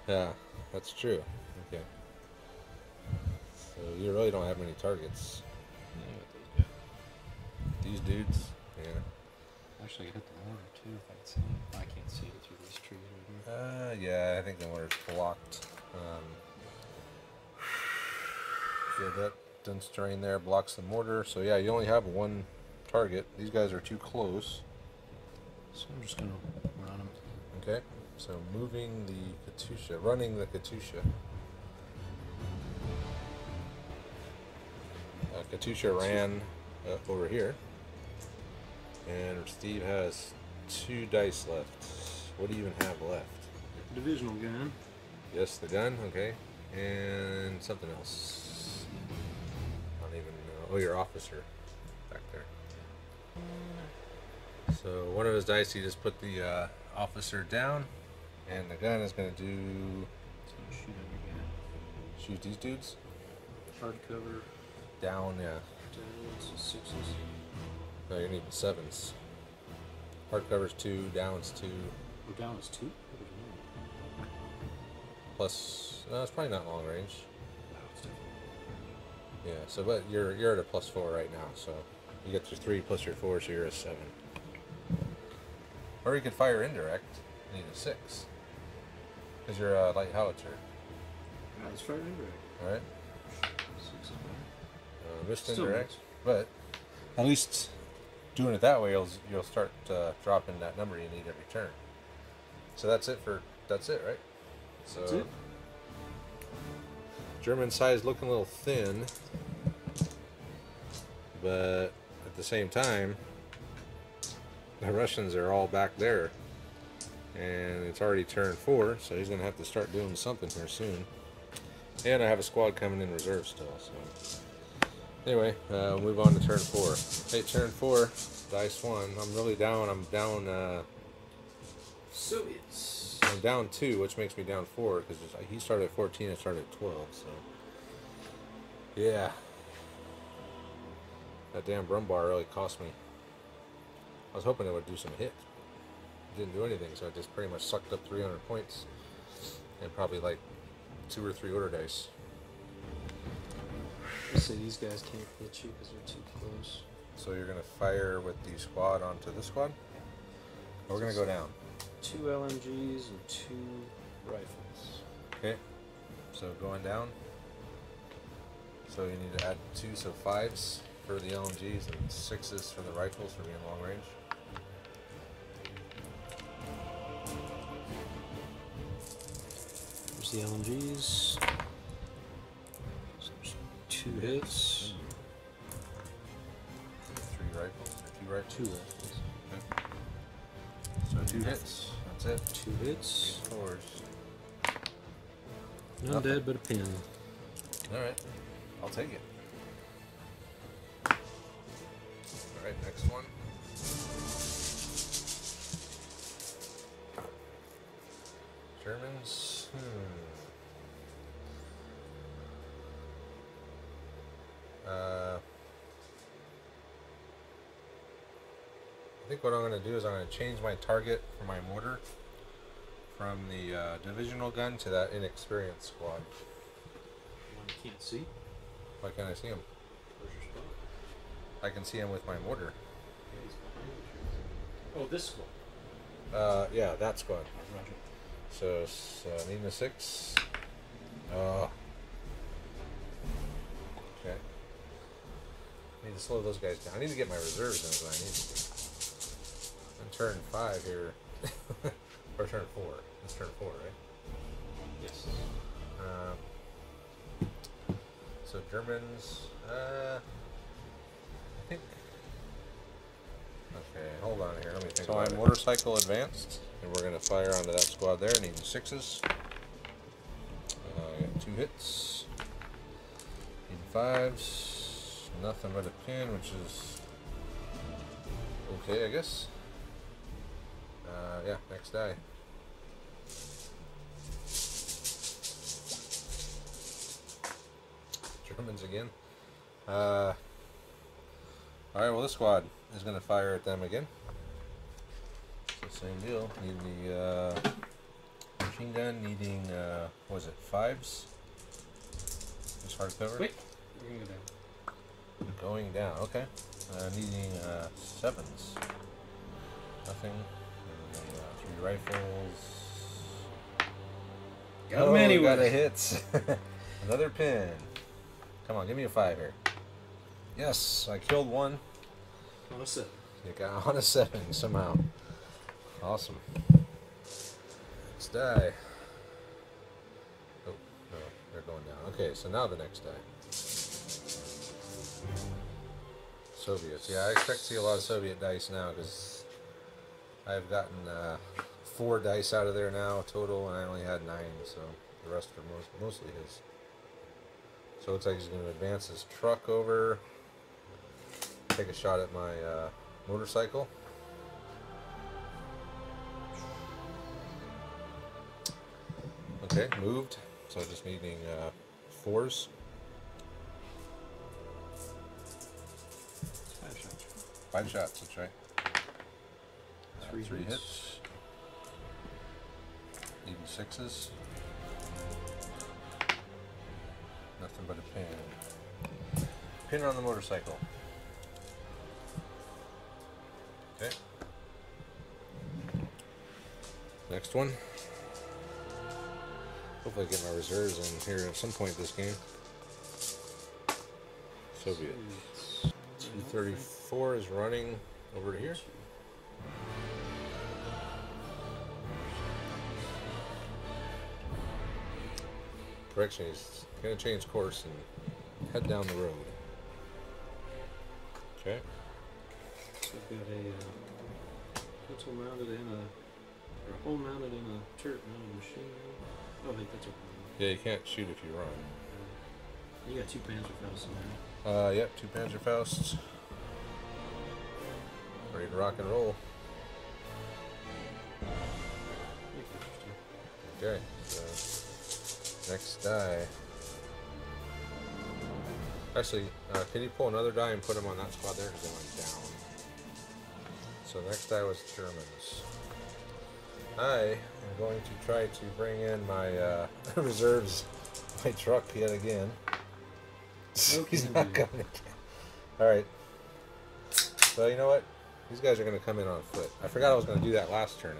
Yeah, that's true. Okay. So you really don't have many targets. Yeah, I got those guys. these dudes. Yeah. Actually, I hit the mortar too if I can see it. I can't see it through these trees right here. Yeah, I think the mortar's blocked. Yeah, that dense terrain there blocks the mortar. So yeah, you only have one target. These guys are too close. So I'm just gonna run them. Okay, so moving the Katusha, running the Katusha. Katusha ran over here, and Steve has 2 dice left. What do you even have left? Divisional gun. Yes, the gun, okay, and something else. I don't even know. Oh, your officer back there. So one of his dice, he just put the officer down, and the gun is going to do. Shoot every gun. Shoot these dudes? Hardcover. Down, yeah. Downs, 6s. No, you're needing 7s. Hardcover's 2, downs 2. Oh, down is 2? Plus, no, it's probably not long range. No, it's definitely. Yeah, so but you're at a +4 right now, so you get your 3 plus your 4, so you're a 7. Or you could fire indirect, and need a 6. Because you're a light howitzer. Yeah, let's fire indirect. Alright? 6 is better. Missed Still indirect, missed. but at least doing it that way, you'll start dropping that number you need every turn. So that's it, right? So That's it. German side's looking a little thin, but at the same time, the Russians are all back there, and it's already turn 4, so he's gonna have to start doing something here soon. And I have a squad coming in reserve still, so. Anyway, we'll move on to turn 4. Hey, turn 4, dice 1. I'm really down. I'm down. Soviets. I'm down 2, which makes me down 4 because he started at 14. I started at 12. So, yeah, that damn Brummbar really cost me. I was hoping it would do some hit. It didn't do anything, so it just pretty much sucked up 300 points and probably like 2 or 3 order dice. I say these guys can't hit you because they're too close. So you're gonna fire with the squad onto this squad? Or we're gonna go down. 2 LMGs and 2 rifles. Okay. So going down. So you need to add 2, so 5s for the LMGs and 6s for the rifles for being long range. There's the LMGs. 2 hits. 3 rifles or 2 rifles? 2 rifles. Okay. So 2 hits. That's it. 2 hits. 4s. None Nothing. dead but a pin. Alright. I'll take it. Alright, next one. Germans. I think what I'm going to do is I'm going to change my target for my mortar from the divisional gun to that inexperienced squad. One you can't see. Why can't I see him? Where's your spot? I can see him with my mortar. Yeah, he's behind the trees. Oh, this squad. Yeah, that squad. Roger. So needing a 6. Okay. Need to slow those guys down. I need to get my reserves in is what I need to do. And turn 5 here. Or turn 4. It's turn 4, right? Yes. So Germans, I think. Okay, hold on here. Let me think. So I'm motorcycle advanced, and we're gonna fire onto that squad there. Needing 6s. Got 2 hits. Needing 5s. Nothing but a pin, which is okay, I guess. Yeah, next die. Germans again. Alright, well this squad is going to fire at them again. It's the same deal. Needing the machine gun, needing, what was it, 5s? Just hardcover? Wait, we're going to go down. Going down, okay. Needing 7s. Nothing. And, 3 rifles. Got him anyway. Got a hit. Another pin. Come on, give me a 5 here. Yes, I killed one. On a 7. You got on a 7 somehow. Awesome. Next die. Oh, no, they're going down. Okay, so now the next die. Soviets. Yeah, I expect to see a lot of Soviet dice now because I've gotten 4 dice out of there now total, and I only had 9, so the rest are mostly his. So it looks like he's going to advance his truck over, take a shot at my motorcycle. Okay, moved. So just needing 4s. 5 shots. 5 shots, that's right. 3 hits. hits. Even 6s. Nothing but a pin. Pin on the motorcycle. Okay. Next one. Hopefully I get my reserves in here at some point this game. Soviet. T-34 is running over to here. Correction, he's going to change course and head down the road. Okay. So I've got a pencil mounted in or a hole mounted in a turret mounted machine gun. Oh, wait, that's okay. Yeah, you can't shoot if you run. You got 2 Panzerfausts in there. Yep, 2 Panzerfausts. Ready to rock and roll. Okay, so next die. Actually, can you pull another die and put them on that spot there? Because they went down. So next die was Germans. I am going to try to bring in my reserves, my truck yet again. He's not coming again. Alright. So you know what? These guys are going to come in on foot. I forgot I was going to do that last turn.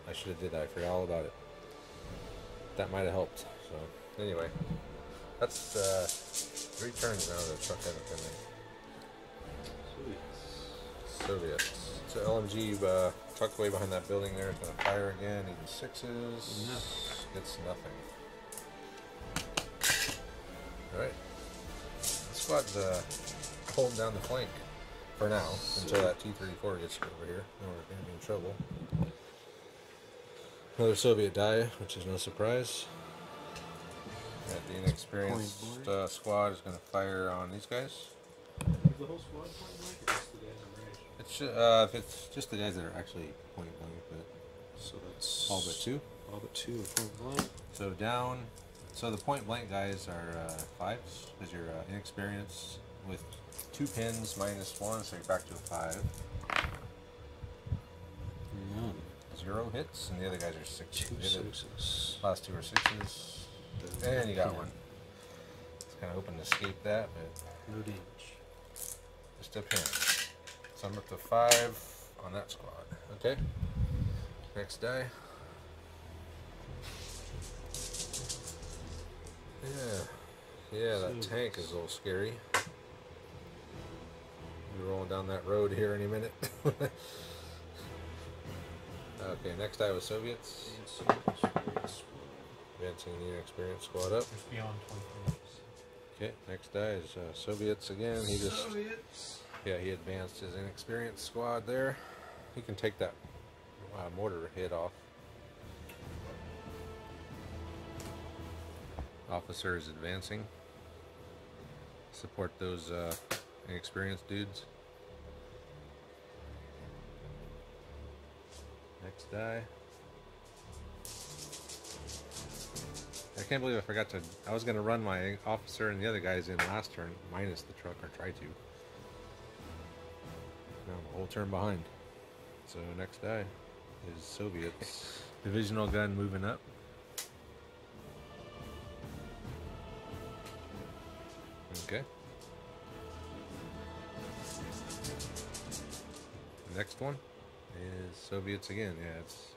I should have did that. I forgot all about it. That might have helped. So anyway, that's 3 turns now the truck hasn't come in. Soviets. So LMG tucked away behind that building there. It's going to fire again. Even 6s. No. Gets nothing. Alright. The squad's holding down the flank for now until that T-34 gets over here. No, we're going to be in trouble. Another Soviet die, which is no surprise. The inexperienced squad is going to fire on these guys. Is the whole squad point blank or just the guys on range? It's just the guys that are actually point blank, but so that's all but 2. All but 2 are point blank. So down. So the point blank guys are 5s because you're inexperienced with 2 pins minus 1, so you're back to a 5. None. 0 hits, and the other guys are 6. 2 6s. Last 2 are 6s. And you got one. I was kind of hoping to escape that, but no damage. just a pin. So I'm up to 5 on that squad. Okay. Next die. Yeah, that tank is a little scary. We're rolling down that road here any minute. Okay, next die was Soviets. Advancing the inexperienced squad up. It's beyond 20 minutes. Okay, next die is Soviets again. He just Soviets. Yeah, he advanced his inexperienced squad there. He can take that mortar hit off. Officer is advancing. Support those inexperienced dudes. Next die. I can't believe I forgot to. I was going to run my officer and the other guys in last turn, minus the truck, or try to. Now I'm a whole turn behind. So next die is Soviets. Divisional gun moving up. Okay. next one is Soviets again. Yeah, it's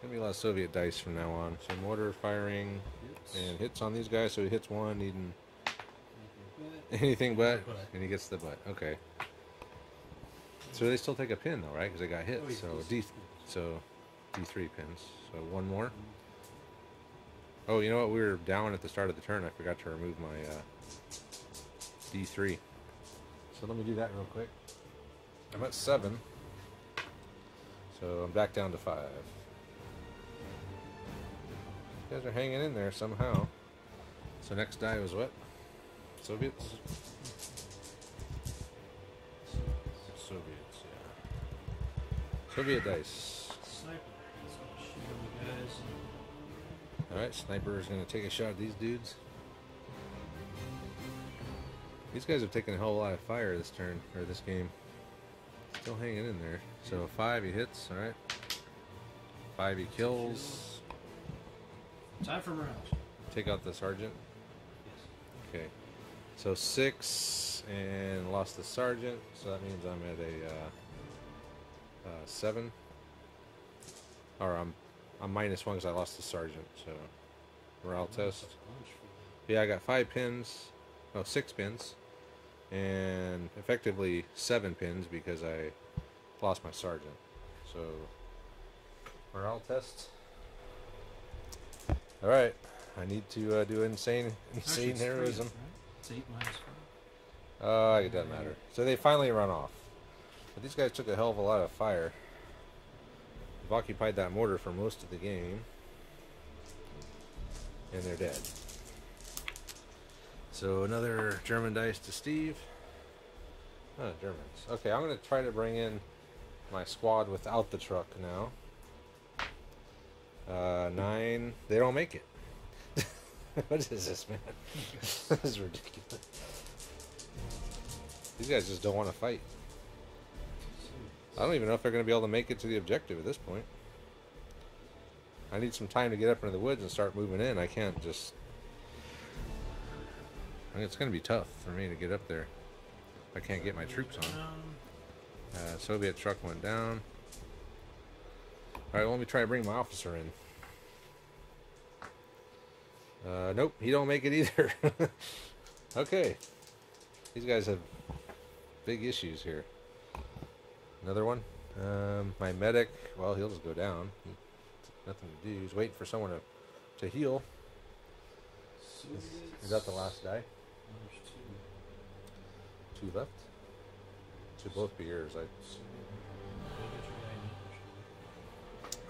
gonna be a lot of Soviet dice from now on. So mortar firing and hits on these guys. So he hits one, needing anything but, and he gets the butt. Okay. So they still take a pin though, right? Because they got hit. So D3 pins. So one more. Oh, you know what? We were down at the start of the turn. I forgot to remove my D3. So let me do that real quick. I'm at 7. So I'm back down to 5. You guys are hanging in there somehow. So next die was what? Soviets? Soviets, yeah. Soviet dice. Sniper. Shoot on the guys. Alright, Sniper is going to take a shot at these dudes. These guys have taken a hell of a lot of fire this turn, or this game. Still hanging in there. So 5 he hits, alright. 5 he kills. Time for morale. Take out the sergeant. Okay. So 6 and lost the sergeant, so that means I'm at a 7. Or I'm -1 because I lost the sergeant. So morale test. Yeah, I got 5 pins. No, 6 pins. And effectively 7 pins because I lost my sergeant. So morale test. All right, I need to do insane heroism. It's 8 minus 5. It doesn't matter. So they finally run off. But these guys took a hell of a lot of fire. They've occupied that mortar for most of the game. And they're dead. So another German dice to Steve. Oh, Germans. Okay, I'm going to try to bring in my squad without the truck now. 9. They don't make it. What is this, man? This is ridiculous. These guys just don't want to fight. I don't even know if they're going to be able to make it to the objective at this point. I need some time to get up into the woods and start moving in. I can't just... I mean, it's going to be tough for me to get up there. I can't get my troops on. Soviet truck went down. Alright, well, let me try to bring my officer in. Nope, he don't make it either. Okay. These guys have big issues here. Another one. My medic, well, he'll just go down. Nothing to do. He's waiting for someone to heal. Is that the last die? 2 left? Should both be yours.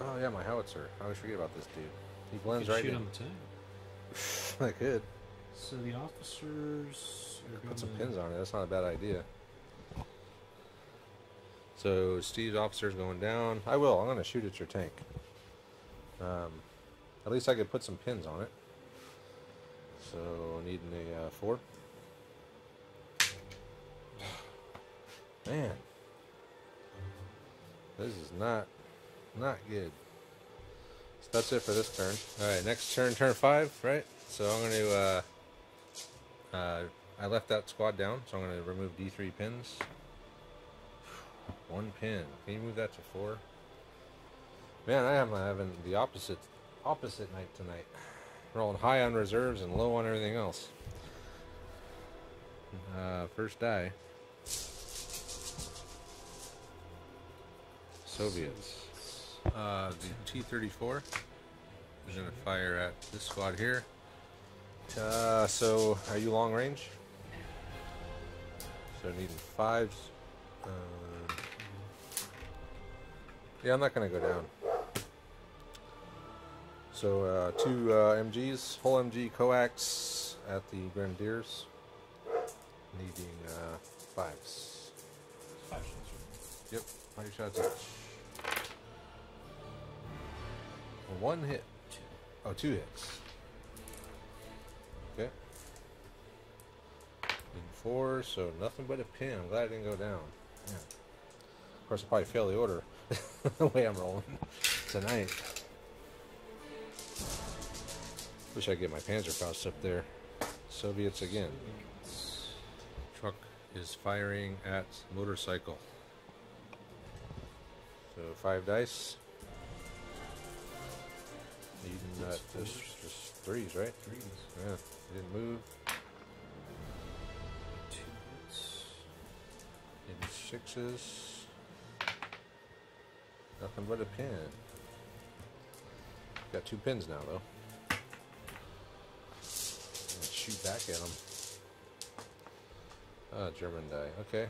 Oh yeah, my howitzer. I always forget about this dude. He blends right in. On the tank. I could. So the officers are Put some pins on it. That's not a bad idea. So Steve's officer's going down. I will. I'm going to shoot at your tank. At least I could put some pins on it. So needing a 4. Man, this is not good. So that's it for this turn. All right, next turn, turn 5, right? So I'm going to. I left that squad down, so I'm going to remove D3 pins. 1 pin. Can you move that to 4? Man, I am having the opposite night tonight. Rolling high on reserves and low on everything else. First die. Soviets. The T-34 is going to fire at this squad here. So, are you long range? So needing 5s. Yeah, I'm not going to go down. So 2 MGs, whole MG coax at the Grenadiers. Needing 5s. 5 shots, right? Yep, 5 shots each. 1 hit. Oh, 2 hits. Okay. Needing 4, so nothing but a pin. I'm glad I didn't go down. Yeah. Of course, I'll probably fail the order the way I'm rolling tonight. Wish I could get my Panzerfaust up there. Soviets again. Truck is firing at motorcycle. So 5 dice. Even just threes, right? Threes. Yeah, didn't move. 2 hits. Maybe sixes. Nothing but a pin. Got 2 pins now, though. Shoot back at them. Ah, German die. Okay.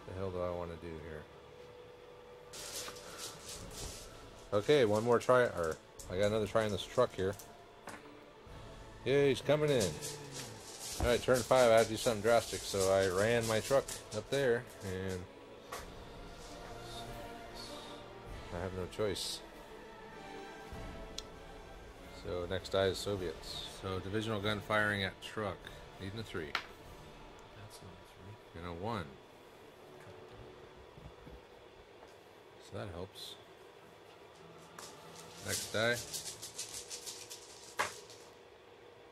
The hell do I want to do here? Okay, one more try. Or I got another try in this truck here. Yeah, he's coming in. All right, turn 5. I had to do something drastic, so I ran my truck up there, and I have no choice. So next die is Soviets. So divisional gun firing at truck. Needing a 3. That's not a 3. And a 1. So that helps. Next die.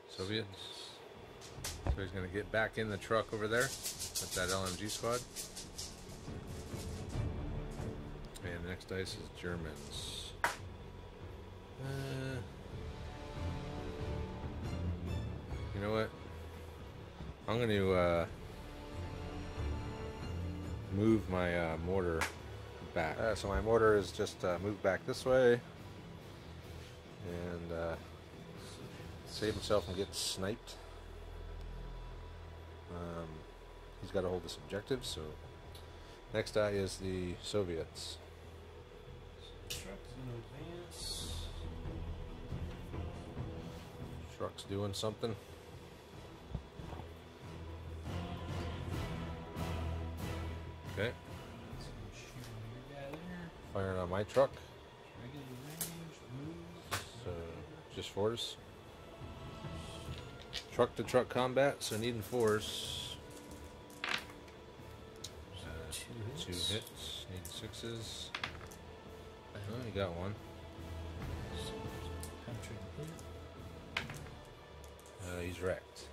Soviets. So he's going to get back in the truck over there with that LMG squad. And the next dice is Germans. You know what? I'm going to move my mortar back. So my mortar is just moved back this way and save himself from getting sniped. He's got to hold this objective, so next die is the Soviets. Truck's gonna advance. Truck's doing something. Okay. Firing on my truck. Regular range, move. So just 4s. Truck to truck combat, so needing 4s. 2 hits. Need 6s. Oh, you got 1. He's wrecked.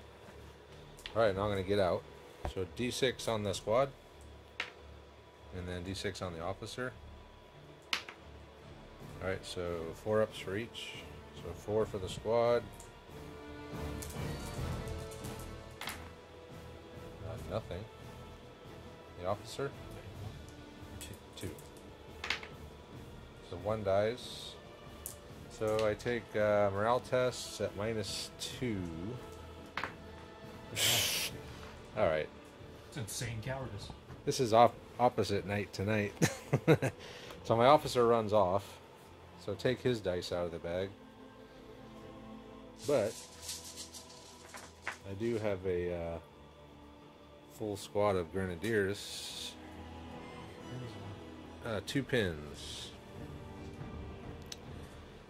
Alright, now I'm going to get out. So D6 on the squad. And then D6 on the officer. Alright, so 4 ups for each. So 4 for the squad. Nothing. The officer? 2. So 1 dies. So I take morale tests at -2. Alright. It's insane cowardice. This is opposite night tonight. So my officer runs off. So take his dice out of the bag. But I do have a full squad of grenadiers. 2 pins.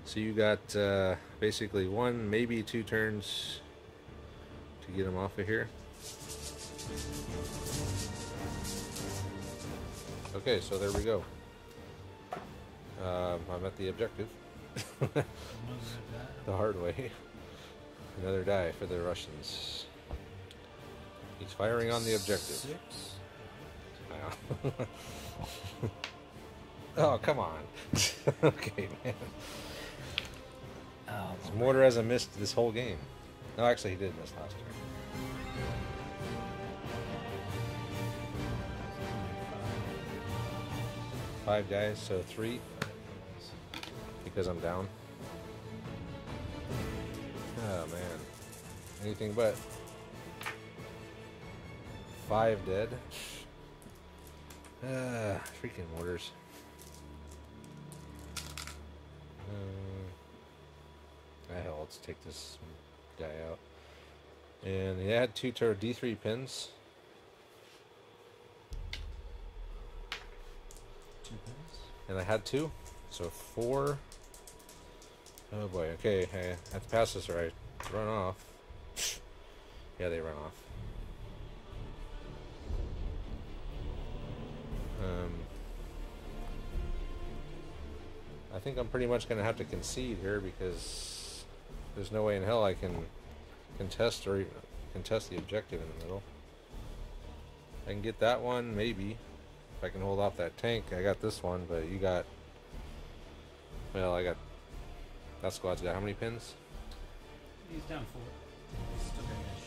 So you got basically 1, maybe 2 turns to get them off of here. Okay, so there we go. I'm at the objective. The hard way. Another die for the Russians. He's firing on the objective. 6. Oh, come on. Okay, man. Oh, Mortar hasn't missed this whole game. No, actually, he did miss last turn. Five dice, so 3. Because I'm down. Oh, man. Anything but. 5 dead. Freaking mortars. Hell, let's take this guy out. And he had 2 D3 pins. 2 pins. And I had 2, so 4. Oh boy, okay, I have to pass this or I run off. Yeah, they run off. I think I'm pretty much going to have to concede here because there's no way in hell I can contest the objective in the middle. I can get that one, maybe. If I can hold off that tank. I got this one, but you got... Well, I got... That squad's got how many pins? He's down 4. He's still getting that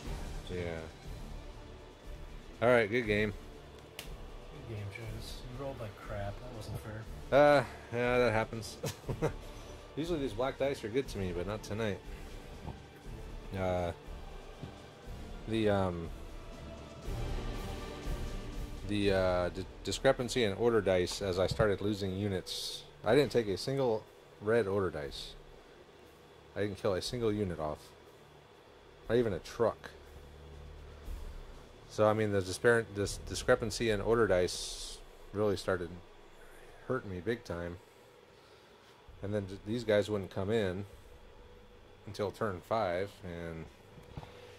shit. Yeah. Alright, good game. Good game, Jones. You rolled like crap. That wasn't fair. Yeah, that happens. Usually these black dice are good to me, but not tonight. The discrepancy in order dice as I started losing units. I didn't take a single red order dice. I didn't kill a single unit off. Not even a truck. So I mean, this discrepancy in order dice really started hurting me big time. And then these guys wouldn't come in until turn 5, and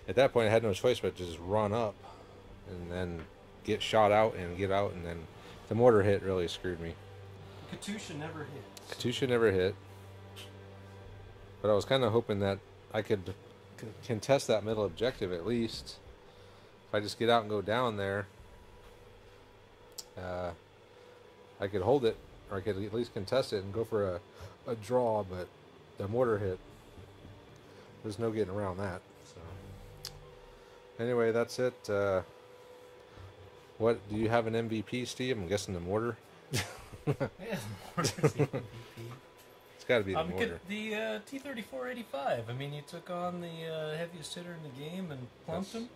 at that point I had no choice but to just run up and then get shot out and get out, and then the mortar hit really screwed me. Katusha never hit. Katusha never hit. But I was kind of hoping that I could contest that middle objective at least. If I just get out and go down there, I could hold it, or I could at least contest it and go for a draw, but the mortar hit. There's no getting around that. So anyway, that's it. What do you have an MVP, Steve? I'm guessing the mortar. Yeah, the Mortar's the MVP. It's got to be the mortar. The T-34-85. I mean, you took on the heaviest hitter in the game and plumped him.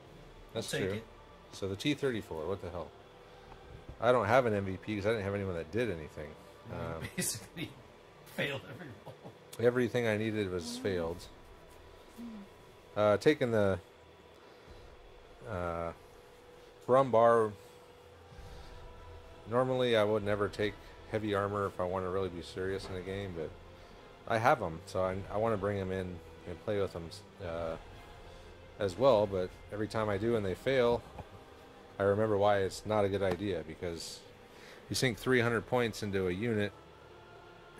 That's I'll take true. it. So the T-34, what the hell? I don't have an MVP because I didn't have anyone that did anything. Basically, failed every roll. Everything I needed was failed. Taking the Brummbar. Normally, I would never take heavy armor if I want to really be serious in a game, but I have them, so I want to bring them in and play with them as well. But every time I do and they fail, I remember why it's not a good idea, because you sink 300 points into a unit,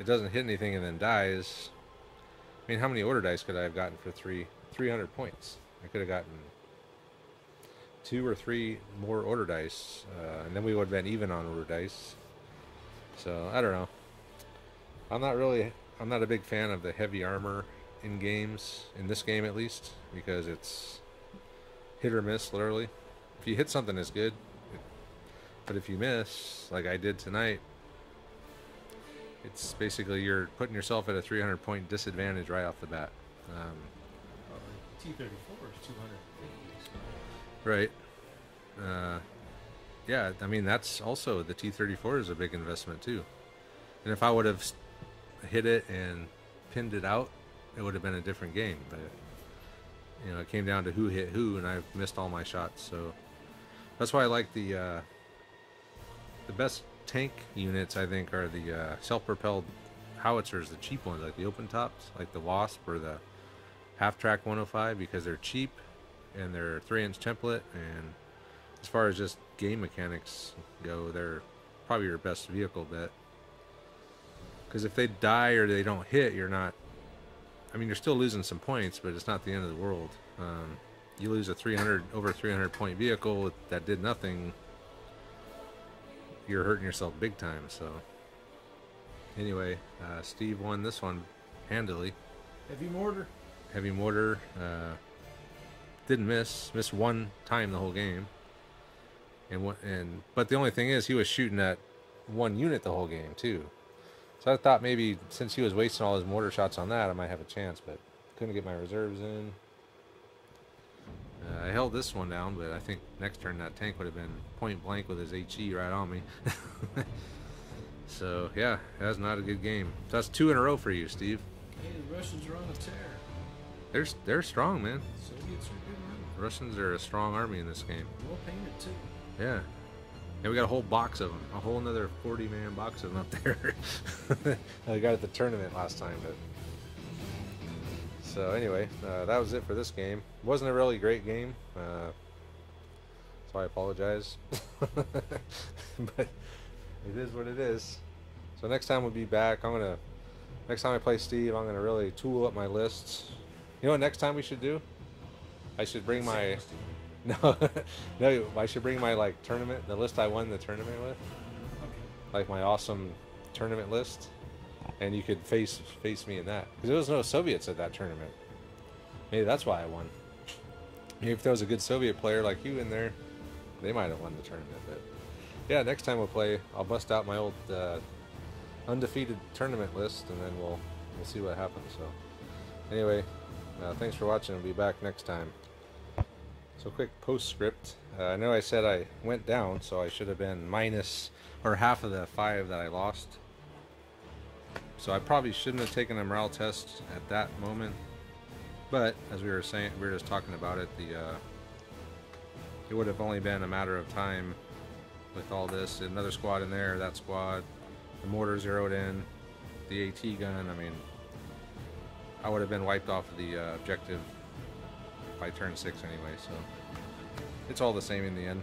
it doesn't hit anything and then dies. I mean, how many order dice could I have gotten for 300 points? I could have gotten 2 or 3 more order dice, and then we would have been even on order dice. So I don't know. I'm not a big fan of the heavy armor in games, in this game at least, because it's hit or miss, literally. If you hit something, it's good, but if you miss, like I did tonight, it's basically you're putting yourself at a 300 point disadvantage right off the bat. T-34 is 250. Right. Yeah, I mean, that's also, the T-34 is a big investment too. And if I would have hit it and pinned it out, it would have been a different game. But, you know, it came down to who hit who, and I've missed all my shots. So that's why I like the best tank units, I think, are the self-propelled howitzers, the cheap ones, like the open tops, like the Wasp or the half-track 105, because they're cheap and they're 3-inch template, and as far as just game mechanics go, they're probably your best vehicle bet. Because if they die or they don't hit, you're not... I mean, you're still losing some points, but it's not the end of the world. You lose a over 300 point vehicle that did nothing, you're hurting yourself big time. So anyway, Steve won this one handily. Heavy mortar. Didn't miss one time the whole game. But the only thing is, he was shooting at one unit the whole game too. So I thought maybe since he was wasting all his mortar shots on that, I might have a chance, but couldn't get my reserves in. I held this one down, but I think next turn that tank would have been point blank with his HE right on me. So yeah, that's not a good game. So that's 2 in a row for you, Steve. Hey, the Russians are on a tear. They're strong, man. Soviets are good army. Russians are a strong army in this game. Well painted too. Yeah. And we got a whole box of them. A whole another 40-man box of them up there. I got at the tournament last time. But so anyway, that was it for this game. Wasn't a really great game. So I apologize. But it is what it is. So next time we'll be back. Next time I play Steve, I'm gonna really tool up my lists. You know what next time we should do? I should bring my... No, no. I should bring my like tournament, the list I won the tournament with, Okay. like my awesome tournament list, and you could face me in that because there was no Soviets at that tournament. Maybe that's why I won. Maybe if there was a good Soviet player like you in there, they might have won the tournament. But yeah, next time we'll play, I'll bust out my old undefeated tournament list, and then we'll see what happens. So anyway, thanks for watching. I'll be back next time. So quick postscript. I know I said I went down, so I should have been minus or half of the 5 that I lost. So I probably shouldn't have taken a morale test at that moment. But as we were saying, we were just talking about it. It would have only been a matter of time with all this. Another squad in there, that squad, the mortar zeroed in, the AT gun. I mean, I would have been wiped off of the objective by turn 6 anyway, so it's all the same in the end.